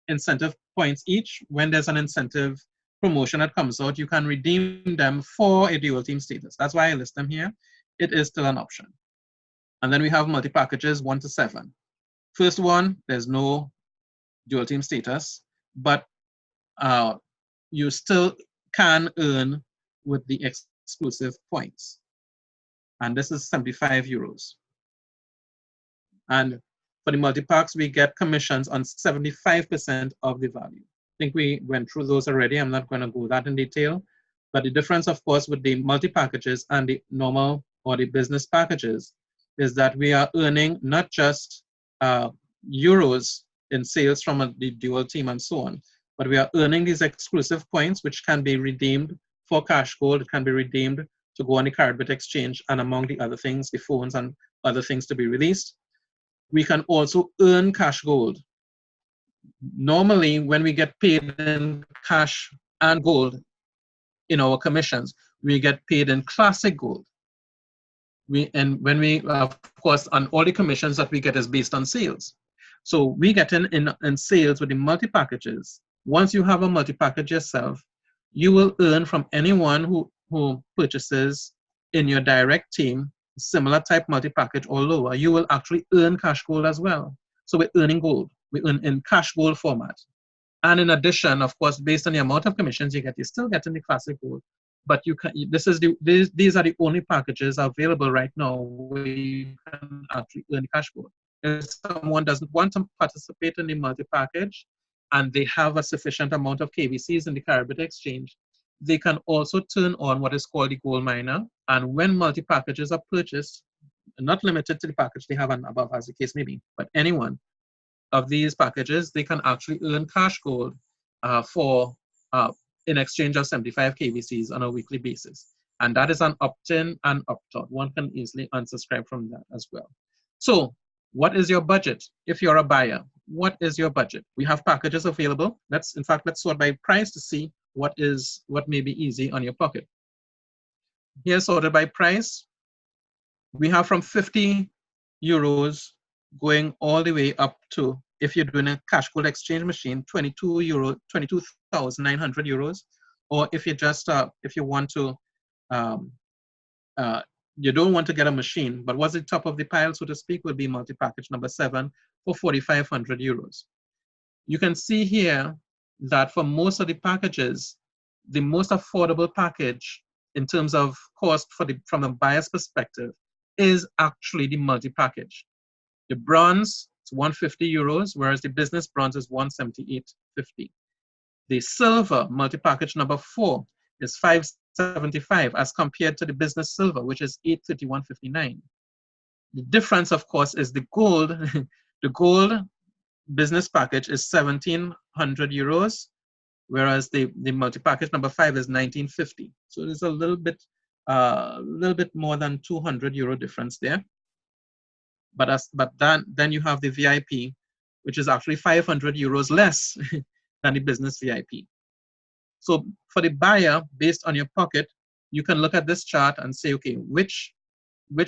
incentive points each. When there's an incentive promotion that comes out, you can redeem them for a dual team status. That's why I list them here. It is still an option. And then we have multi-packages 1 to 7. First one, there's no dual team status, but you still can earn with the exclusive points. And this is 75 euros. And for the multi-packs, we get commissions on 75% of the value. I think we went through those already. I'm not going to go that in detail. But the difference, of course, with the multi-packages and the normal or the business packages is that we are earning not just euros in sales from the dual team and so on, but we are earning these exclusive points, which can be redeemed for cash gold. It can be redeemed to go on the Karatbars exchange, and among the other things, the phones and other things to be released. We can also earn cash gold. Normally, when we get paid in cash and gold in our commissions, we get paid in classic gold. When we, of course, on all the commissions that we get is based on sales. So we get in sales with the multi-packages. Once you have a multi-package yourself, you will earn from anyone who purchases in your direct team, similar type multi-package or lower, you will actually earn cash gold as well. So we're earning gold. We earn in cash gold format. And in addition, of course, based on the amount of commissions you get, you're still getting the classic gold. But you can, these are the only packages available right now where you can actually earn cash gold. If someone doesn't want to participate in the multi-package and they have a sufficient amount of KBCs in the Karatbars exchange, they can also turn on what is called the gold miner. And when multi-packages are purchased, not limited to the package they have and above as the case may be, but anyone of these packages, they can actually earn cash gold in exchange of 75 KBCs on a weekly basis. And that is an opt-in and opt-out. One can easily unsubscribe from that as well. So what is your budget? If you're a buyer, what is your budget? We have packages available. Let's sort by price to see what may be easy on your pocket. Here sorted by price. We have from 50 euros going all the way up to, if you're doing a cash gold exchange machine, 22,900 euros. Or if you just if you want to you don't want to get a machine, but what's the top of the pile, so to speak, will be multi-package number 7 for 4,500 euros. You can see here that for most of the packages, the most affordable package in terms of cost from a buyer's perspective is actually the multi-package. The bronze is 150 euros, whereas the business bronze is 178.50. The silver multi-package number 4 is 575 as compared to the business silver, which is 831.59. The difference, of course, is the gold. The gold business package is 1,700 euros, whereas the multi-package number 5 is 1950. So there's a little bit more than 200 euro difference there. But then you have the VIP, which is actually 500 euros less than the business VIP. So for the buyer, based on your pocket, you can look at this chart and say, okay, which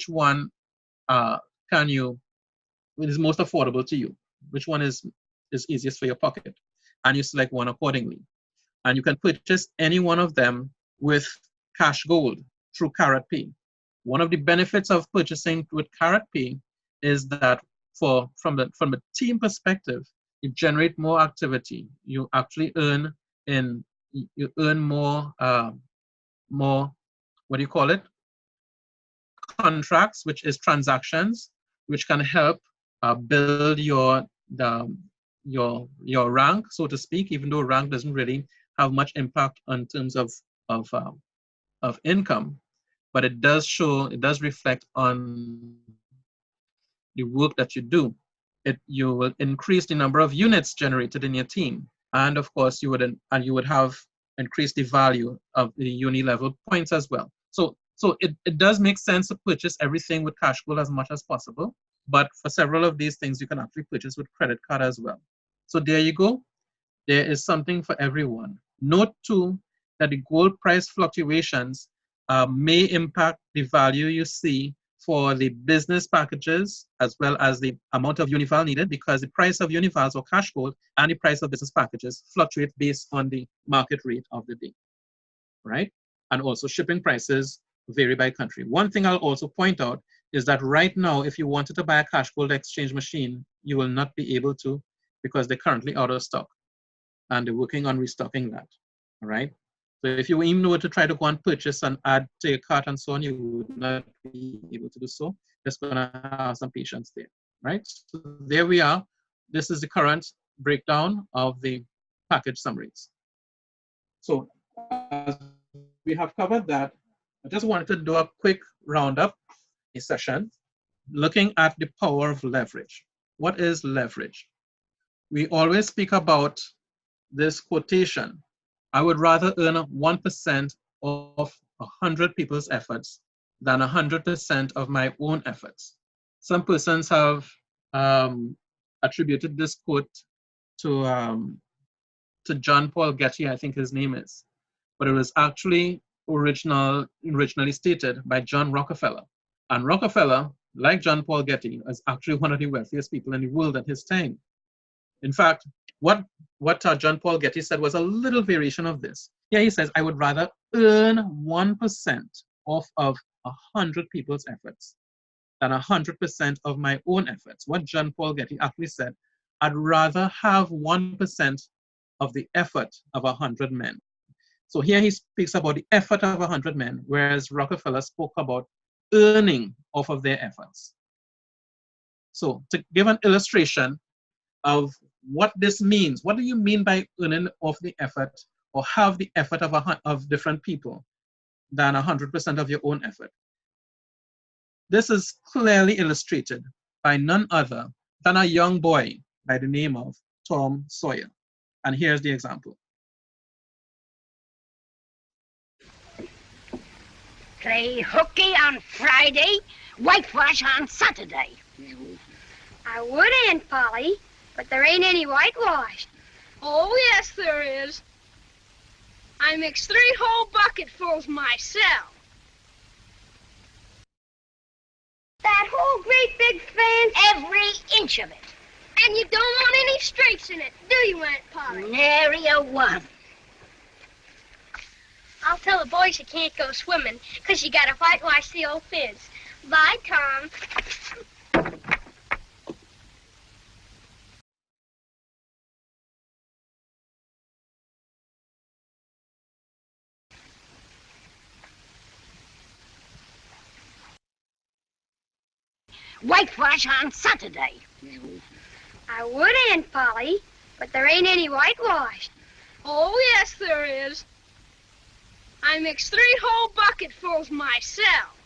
one is most affordable to you? Which one is easiest for your pocket? And you select one accordingly. And you can purchase any one of them with cash gold through Karatpay. One of the benefits of purchasing with Karatpay is that from a team perspective, you generate more activity. You actually earn more what do you call it? Contracts, which is transactions, which can help build your rank, so to speak, even though rank doesn't really have much impact in terms of income, but it does reflect on the work that you do. You will increase the number of units generated in your team, and of course you would have increased the value of the uni level points as well. So it does make sense to purchase everything with cash gold as much as possible, but for several of these things you can actually purchase with credit card as well. So there you go. There is something for everyone. Note too that the gold price fluctuations may impact the value you see for the business packages as well as the amount of unival needed, because the price of univals or cash gold and the price of business packages fluctuate based on the market rate of the day, right? And also shipping prices vary by country. One thing I'll also point out is that right now, if you wanted to buy a cash gold exchange machine, you will not be able to because they're currently out of stock and they're working on restocking that, all right? So if you even were to try to go and purchase and add to your cart and so on, you would not be able to do so. Just gonna have some patience there, right? So there we are. This is the current breakdown of the package summaries. So as we have covered that, I just wanted to do a quick roundup session looking at the power of leverage. What is leverage? We always speak about this quotation: I would rather earn 1% of 100 people's efforts than 100% of my own efforts. Some persons have attributed this quote to John Paul Getty, I think his name is, but it was actually originally stated by John Rockefeller. And Rockefeller, like John Paul Getty, is actually one of the wealthiest people in the world at his time. In fact, what John Paul Getty said was a little variation of this. Yeah, he says, I would rather earn 1% of 100 people's efforts than 100% of my own efforts. What John Paul Getty actually said, I'd rather have 1% of the effort of 100 men. So here he speaks about the effort of 100 men, whereas Rockefeller spoke about earning off of their efforts. So to give an illustration of what this means, what do you mean by earning off the effort or have the effort of different people than 100% of your own effort? This is clearly illustrated by none other than a young boy by the name of Tom Sawyer. And here's the example. Play hooky on Friday, whitewash on Saturday. I would, Aunt Polly, but there ain't any whitewash. Oh, yes, there is. I mix 3 whole bucketfuls myself. That whole great big fence? Every inch of it. And you don't want any straights in it, do you, Aunt Polly? Nary a one. I'll tell the boys you can't go swimming, 'cause you gotta whitewash the old fence. Bye, Tom. Whitewash on Saturday. I would, Aunt Polly, but there ain't any whitewash. Oh, yes, there is. I mix 3 whole bucketfuls myself.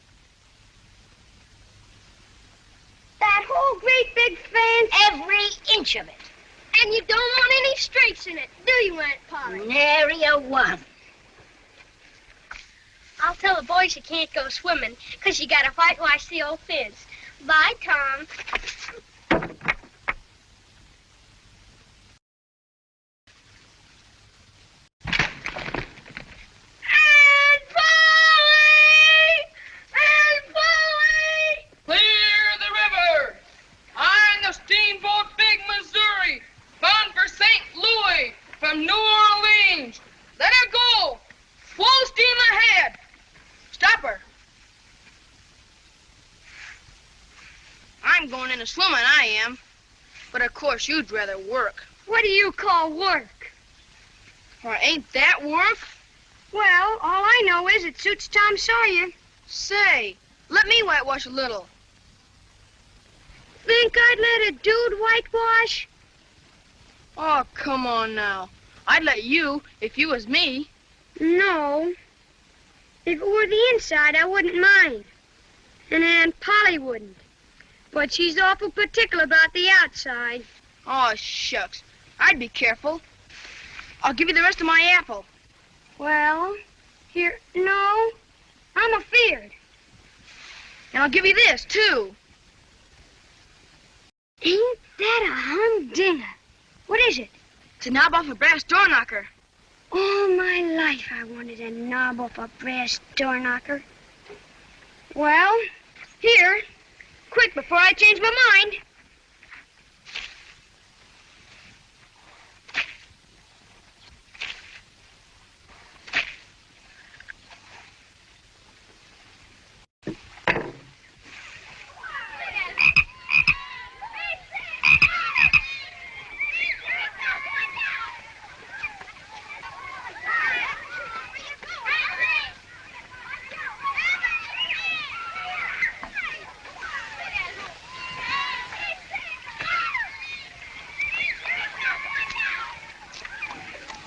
That whole great big fence? Every inch of it. And you don't want any straights in it, do you, Aunt Polly? Nary a one. I'll tell the boys you can't go swimming, 'cause you gotta whitewash the old fence. Bye, Tom. From New Orleans. Let her go. Full steam ahead. Stop her. I'm going into swimming, I am. But of course you'd rather work. What do you call work? Well, ain't that work? Well, all I know is it suits Tom Sawyer. Say, let me whitewash a little. Think I'd let a dude whitewash? Oh, come on now. I'd let you if you was me. No. If it were the inside, I wouldn't mind. And Aunt Polly wouldn't. But she's awful particular about the outside. Oh, shucks. I'd be careful. I'll give you the rest of my apple. Well, here, no. I'm afeard. And I'll give you this, too. Ain't that a humdinger? What is it? It's a knob off a brass door knocker. All my life I wanted a knob off a brass door knocker. Well, here. Quick, before I change my mind.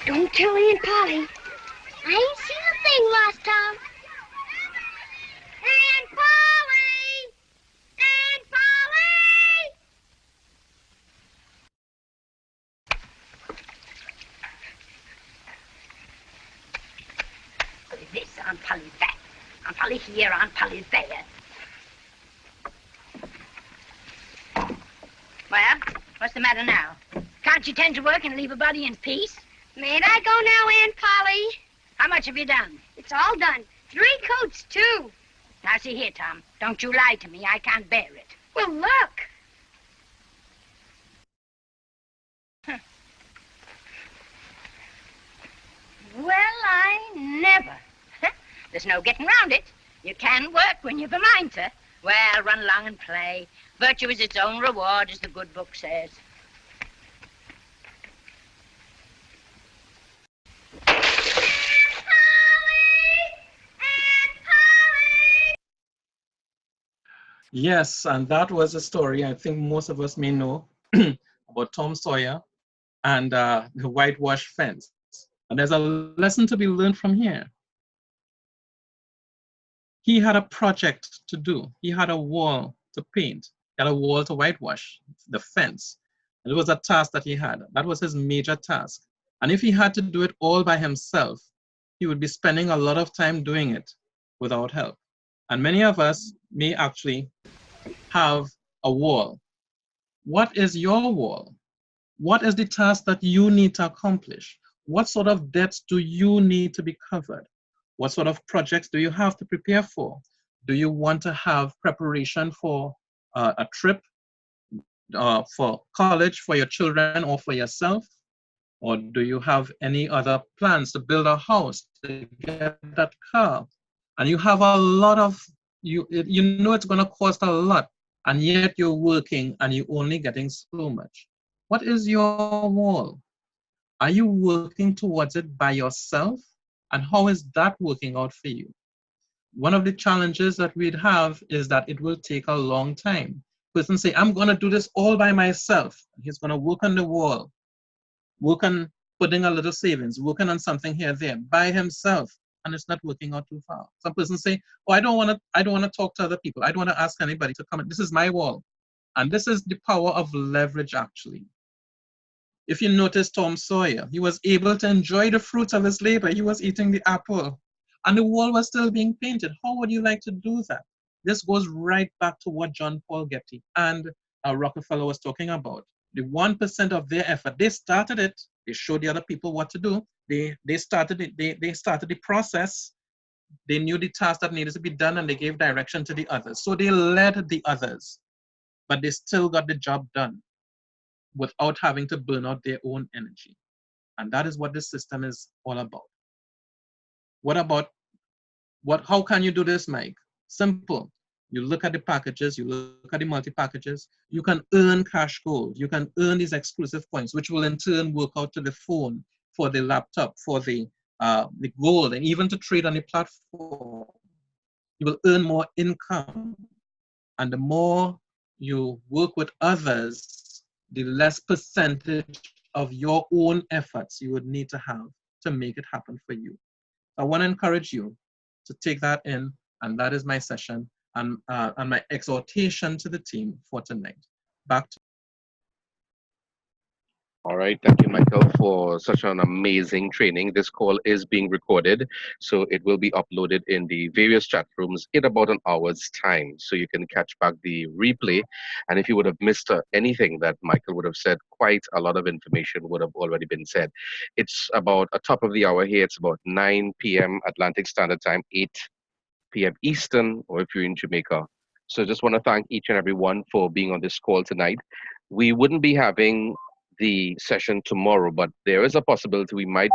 Don't tell Aunt Polly. I ain't seen a thing, Lost Tom. Aunt Polly! Aunt Polly! Polly this, Aunt Polly that. Aunt Polly here, Aunt Polly there. Well, what's the matter now? Can't you tend to work and leave a body in peace? Mayn't I go now, Aunt Polly? How much have you done? It's all done. 3 coats, too. Now, see here, Tom. Don't you lie to me. I can't bear it. Well, look. Well, I never. There's no getting round it. You can work when you've a mind to. Well, run along and play. Virtue is its own reward, as the good book says. Yes, and that was a story I think most of us may know about Tom Sawyer and the whitewashed fence. And there's a lesson to be learned from here. He had a project to do. He had a wall to paint. He had a wall to whitewash, the fence. And it was a task that he had. That was his major task. And if he had to do it all by himself, he would be spending a lot of time doing it without help. And many of us may actually have a wall. What is your wall? What is the task that you need to accomplish? What sort of debts do you need to be covered? What sort of projects do you have to prepare for? Do you want to have preparation for a trip, for college, for your children or for yourself? Or do you have any other plans to build a house, to get that car? And you have a lot of, you know it's going to cost a lot, and yet you're working and you're only getting so much. What is your wall? Are you working towards it by yourself? And how is that working out for you? One of the challenges that we'd have is that it will take a long time. Person say, I'm going to do this all by myself. He's going to work on the wall, work on putting a little savings, working on something here, there, by himself. And it's not working out too far. Some persons say, oh, I don't want to talk to other people. I don't want to ask anybody to come in. This is my wall. And this is the power of leverage, actually. If you notice Tom Sawyer, he was able to enjoy the fruits of his labor. He was eating the apple. And the wall was still being painted. How would you like to do that? This goes right back to what John Paul Getty and Rockefeller was talking about. The 1% of their effort, they started it. They showed the other people what to do. They started it. They started the process. They knew the task that needed to be done, and they gave direction to the others. So they led the others, but they still got the job done without having to burn out their own energy. And that is what this system is all about. How can you do this, Mike? Simple. You look at the packages, you look at the multi-packages, you can earn cash gold, you can earn these exclusive points, which will in turn work out to the phone, for the laptop, for the gold, and even to trade on the platform. You will earn more income. And the more you work with others, the less percentage of your own efforts you would need to have to make it happen for you. I want to encourage you to take that in, and that is my session and my exhortation to the team for tonight. Back to All right. Thank you, Michael, for such an amazing training. This call is being recorded, so it will be uploaded in the various chat rooms in about an hour's time. So you can catch back the replay. And if you would have missed anything that Michael would have said, quite a lot of information would have already been said. It's about a top of the hour here. It's about 9 p.m. Atlantic Standard Time, 8 p.m. Eastern, or if you're in Jamaica. So just want to thank each and every one for being on this call tonight. We wouldn't be having the session tomorrow, but there is a possibility we might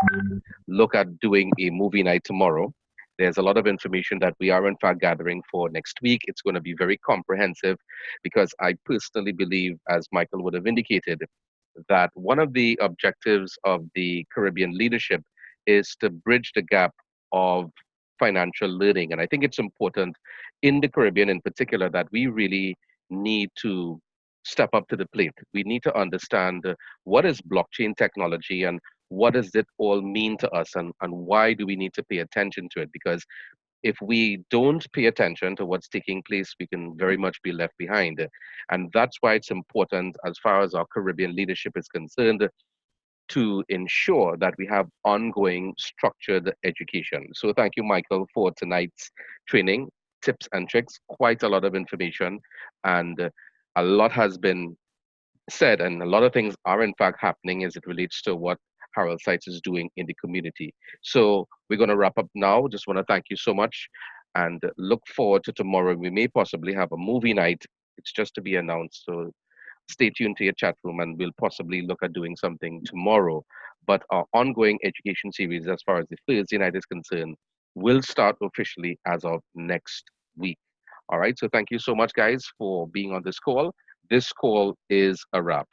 look at doing a movie night tomorrow. There's a lot of information that we are, in fact, gathering for next week. It's going to be very comprehensive because I personally believe, as Michael would have indicated, that one of the objectives of the Caribbean leadership is to bridge the gap of financial learning. And I think it's important in the Caribbean in particular that we really need to step up to the plate. We need to understand what is blockchain technology and what does it all mean to us, and why do we need to pay attention to it? Because if we don't pay attention to what's taking place, we can very much be left behind. And that's why it's important, as far as our Caribbean leadership is concerned, to ensure that we have ongoing structured education. So thank you, Michael, for tonight's training, tips and tricks, quite a lot of information, and a lot has been said, and a lot of things are in fact happening as it relates to what Harold Sites is doing in the community. So we're going to wrap up now. Just want to thank you so much and look forward to tomorrow. We may possibly have a movie night. It's just to be announced. So stay tuned to your chat room and we'll possibly look at doing something tomorrow. But our ongoing education series, as far as the Thursday night is concerned, will start officially as of next week. All right. So thank you so much, guys, for being on this call. This call is a wrap.